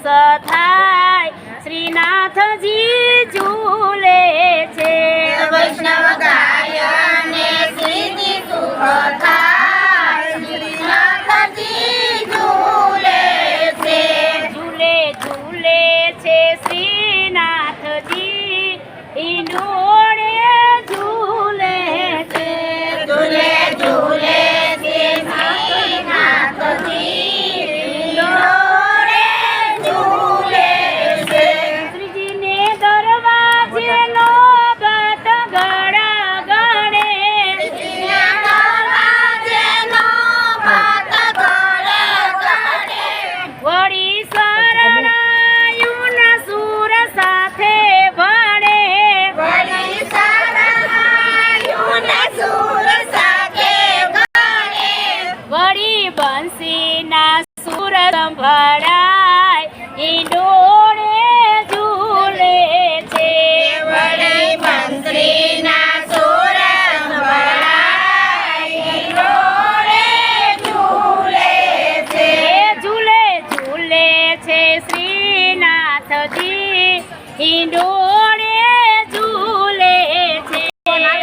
ખુશ થાય શ્રીનાથજી ઝૂલે છે। વૈષ્ણવ ગાયને સિદ્ધિ સુખ થાય શ્રીનાથજી ઝૂલે છે। ઝૂલે ઝૂલે છે શ્રીનાથજી ઈંડોળે ઝૂલે છે। ઝૂલે ઝૂલે છે શ્રીનાથજી ઈંડોળે ઝૂલે છે। શ્રીજીને દરવાજે નો ગત ગળા ગણે શ્રીજીના દરવાજેનો ભાત ગળે ગળે વળી શરણાયુના સુર સાથે ભણે વળી શરણાયુના સુર સાથે ગળે વળી બંસીના સુર સંભળાય ઈંડોળે ઝૂલે છે। વળી બંસરીના સુર સંભળાય ઈંડોળે ઝૂલે છે। ઝૂલે ઝૂલે છે શ્રીનાથજી ઈંડોળે ઝૂલે છે।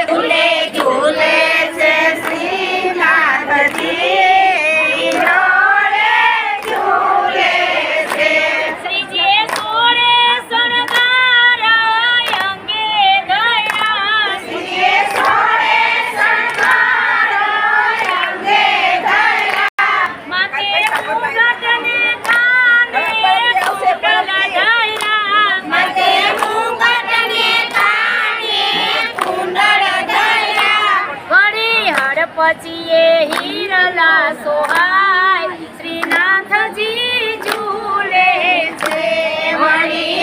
ઝૂલે ઝૂલે છે શ્રીનાથજી ઈંડોળે ઝૂલે છે। શ્રીજીએ સોળે શણગાર અંગે ધર્યા શ્રીજીએ સોળે શણગાર અંગે ધર્યા માથે મુગટને કાને કુંડળ ધાર્યા માથે મુગટને કાને કુંડળ ધર્યા વળી હડપચીએ હીરલા સોહાય શ્રીનાથજી ઝૂલે છે। વળી